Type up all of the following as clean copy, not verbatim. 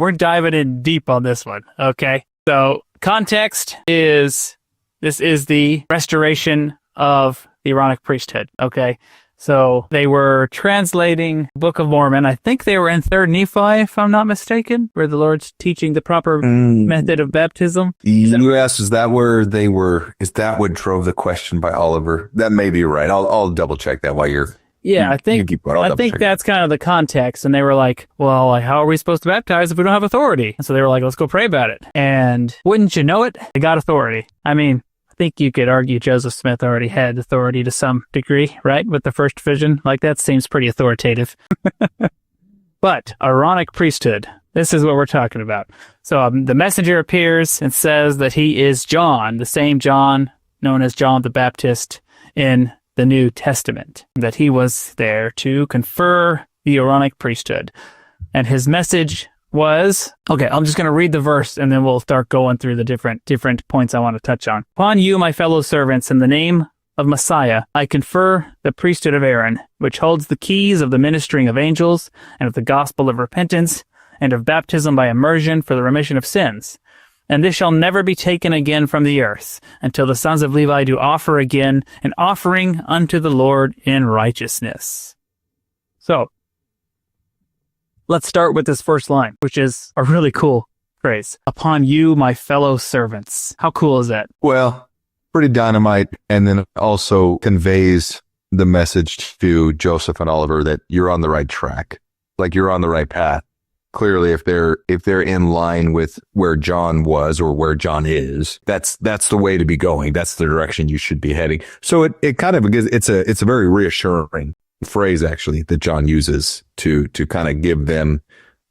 we're diving in deep on this one, okay? So context is, this is the restoration of the Aaronic priesthood, okay? So they were translating the Book of Mormon. I think they were in 3rd Nephi, if I'm not mistaken, where the Lord's teaching the proper method of baptism. Yes, is that where they were? Is that what drove the question by Oliver? That may be right. I'll double check that while you're... Yeah, I think that's kind of the context. And they were like, well, like, how are we supposed to baptize if we don't have authority? And so they were like, let's go pray about it. And wouldn't you know it, they got authority. I mean, I think you could argue Joseph Smith already had authority to some degree, right? With the first vision. Like, that seems pretty authoritative. But Aaronic priesthood, this is what we're talking about. So the messenger appears and says that he is John, the same John known as John the Baptist in the New Testament, that he was there to confer the Aaronic priesthood. And his message was, okay, I'm just going to read the verse and then we'll start going through the different points I want to touch on. Upon you, my fellow servants, in the name of Messiah, I confer the priesthood of Aaron, which holds the keys of the ministering of angels and of the gospel of repentance and of baptism by immersion for the remission of sins. And this shall never be taken again from the earth until the sons of Levi do offer again an offering unto the Lord in righteousness. So, let's start with this first line, which is a really cool phrase. Upon you, my fellow servants. How cool is that? Well, pretty dynamite. And then also conveys the message to Joseph and Oliver that you're on the right track. Like, you're on the right path. Clearly, if they're in line with where John was or where John is, that's the way to be going. That's the direction you should be heading. So it kind of, it's a very reassuring phrase, actually, that John uses to kind of give them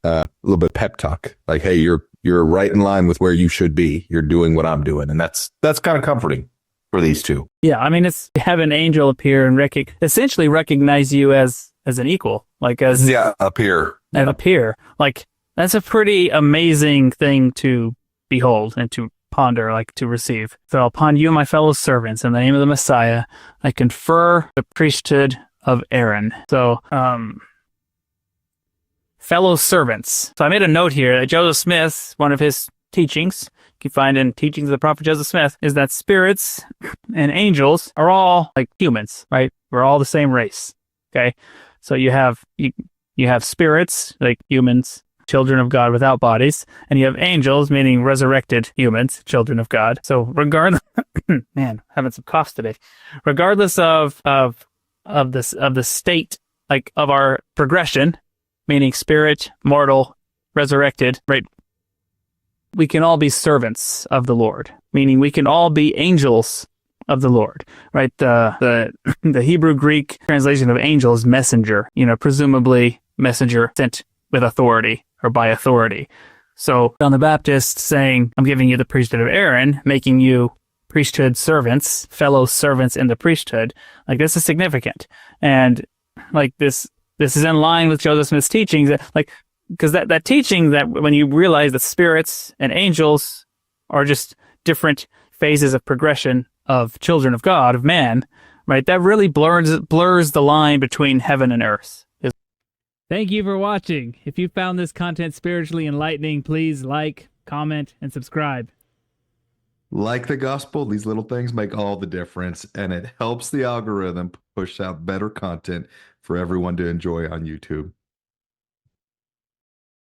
a little bit of pep talk. Like, hey, you're right in line with where you should be. You're doing what I'm doing. And that's kind of comforting for these two. Yeah. I mean, it's have an angel appear and essentially recognize you as an equal, like as appear. And appear. Like, that's a pretty amazing thing to behold and to ponder, like to receive. So upon you, my fellow servants, in the name of the Messiah, I confer the priesthood of Aaron. So, fellow servants. So I made a note here that Joseph Smith, one of his teachings, you can find in Teachings of the Prophet Joseph Smith, is that spirits and angels are all like humans, right? We're all the same race. Okay. So you have spirits, like humans, children of God without bodies, and you have angels, meaning resurrected humans, children of God. So regardless, man, having some coughs today. Regardless of the state, like of our progression, meaning spirit, mortal, resurrected, right? We can all be servants of the Lord, meaning we can all be angels of the Lord, right? The Hebrew Greek translation of angel is messenger, presumably messenger sent with authority or by authority. So John the Baptist saying, I'm giving you the priesthood of Aaron, making you priesthood servants, fellow servants in the priesthood. Like, this is significant. And like this is in line with Joseph Smith's teachings, because that teaching that when you realize that spirits and angels are just different phases of progression of children of God, of man, right? That really blurs the line between heaven and earth. Thank you for watching. If you found this content spiritually enlightening, please like, comment, and subscribe. Like the gospel, these little things make all the difference, and it helps the algorithm push out better content for everyone to enjoy on YouTube.